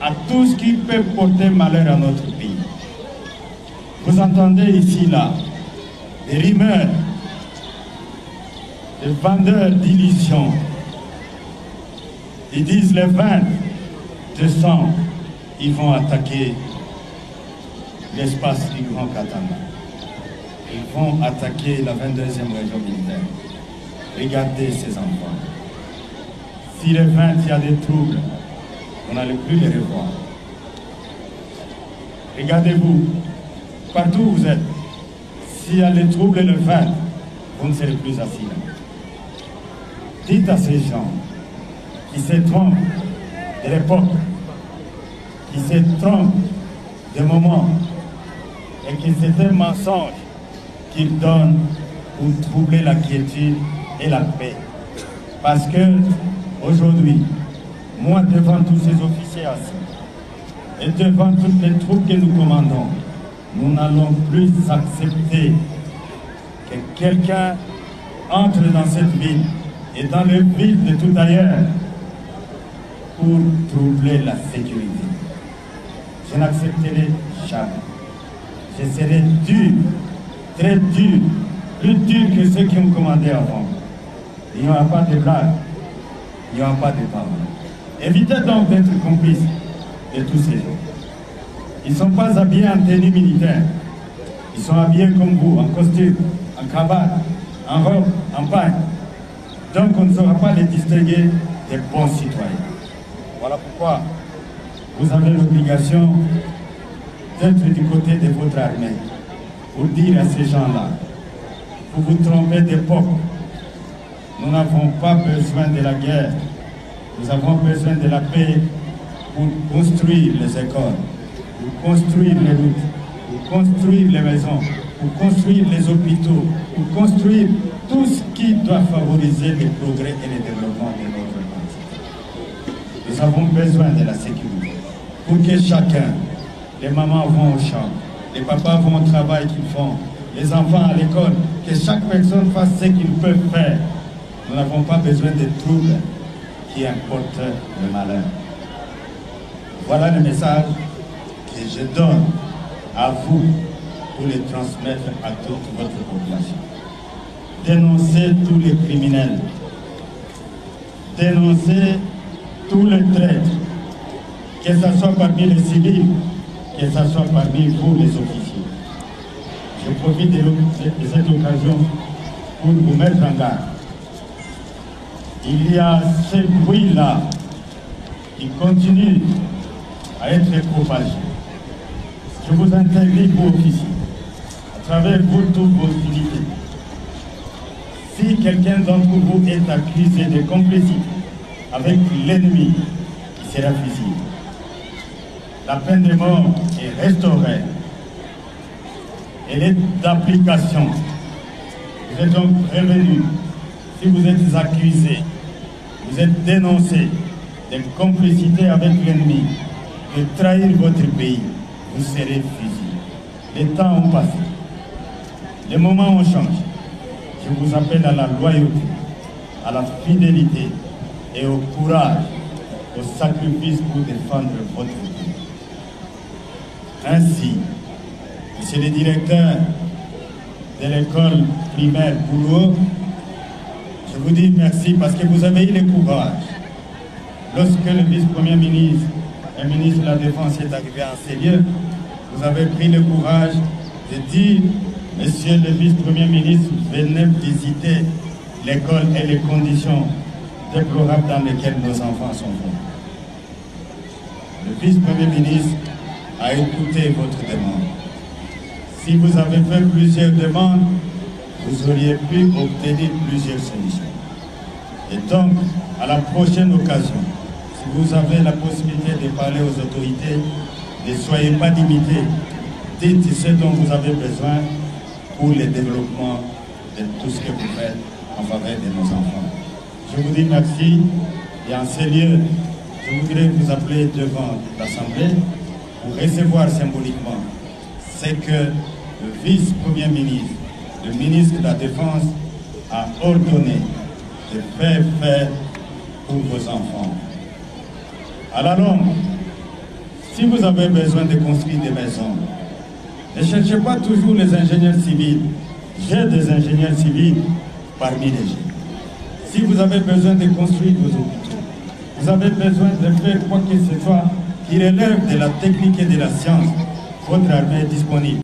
à tout ce qui peut porter malheur à notre pays. Vous entendez ici, là, des rumeurs, des vendeurs d'illusions. Ils disent le 20 décembre, ils vont attaquer l'espace du Grand Katanga. Ils vont attaquer la 22e région militaire. Regardez ces enfants. Si le 20, il y a des troubles, on n'allait plus les revoir. Regardez-vous, partout où vous êtes, s'il y a des troubles le 20, vous ne serez plus assis là. Dites à ces gens qui se trompent de l'époque, qui se trompent des moments, et qui c'est un mensonge qu'ils donnent pour troubler la quiétude et la paix. Parce que aujourd'hui, moi devant tous ces officiers assis, et devant toutes les troupes que nous commandons, nous n'allons plus accepter que quelqu'un entre dans cette ville et dans le ville de tout ailleurs pour troubler la sécurité. Je n'accepterai jamais. Je serai dur, très dur, plus dur que ceux qui ont commandé avant. Il n'y aura pas de blague, il n'y aura pas de parole. Évitez donc d'être complices de tous ces gens. Ils ne sont pas habillés en tenue militaire. Ils sont habillés comme vous, en costume, en cravate, en robe, en pagne. Donc on ne saura pas les distinguer des bons citoyens. Voilà pourquoi vous avez l'obligation d'être du côté de votre armée pour dire à ces gens-là, vous vous trompez d'époque. Nous n'avons pas besoin de la guerre. Nous avons besoin de la paix pour construire les écoles, pour construire les routes, pour construire les maisons, pour construire les hôpitaux, pour construire tout ce qui doit favoriser le progrès et le développement de notre pays. Nous avons besoin de la sécurité pour que chacun, les mamans vont au champ, les papas vont au travail qu'ils font, les enfants à l'école, que chaque personne fasse ce qu'il peut faire. Nous n'avons pas besoin de troubles qui importent le malheur. Voilà le message que je donne à vous pour le transmettre à toute votre population. Dénoncez tous les criminels. Dénoncez tous les traîtres, que ce soit parmi les civils, que ce soit parmi vous les officiers. Je profite de cette occasion pour vous mettre en garde. Il y a ce bruit-là qui continue à être propagé. Je vous interdis, vous officiers, à travers vous toutes vos unités. Si quelqu'un d'entre vous est accusé de complicité avec l'ennemi, il sera fusillé. La peine de mort est restaurée. Elle est d'application. Vous êtes donc prévenus. Si vous êtes accusé, vous êtes dénoncé de complicité avec l'ennemi, de trahir votre pays, vous serez fusillé. Les temps ont passé. Les moments ont changé. Je vous appelle à la loyauté, à la fidélité et au courage, au sacrifice pour défendre votre pays. Ainsi, Monsieur le directeur de l'école primaire Boulogne, je vous dis merci parce que vous avez eu le courage. Lorsque le vice-premier ministre et ministre de la Défense est arrivé en ces lieux, vous avez pris le courage de dire, Monsieur le vice-premier ministre, venez visiter l'école et les conditions déplorables dans lesquelles nos enfants sont formés. Le vice-premier ministre a écouté votre demande. Si vous avez fait plusieurs demandes, vous auriez pu obtenir plusieurs solutions. Et donc, à la prochaine occasion, si vous avez la possibilité de parler aux autorités, ne soyez pas limités. Dites ce dont vous avez besoin pour le développement de tout ce que vous faites en faveur de nos enfants. Je vous dis merci et en ces lieux, je voudrais vous appeler devant l'Assemblée pour recevoir symboliquement ce que le vice-premier ministre, le ministre de la Défense a ordonné de faire pour vos enfants. À la longue, Si vous avez besoin de construire des maisons, ne cherchez pas toujours les ingénieurs civils. J'ai des ingénieurs civils parmi les jeunes. Si vous avez besoin de construire vos hôpitaux, vous avez besoin de faire quoi que ce soit qui relève de la technique et de la science, votre armée est disponible.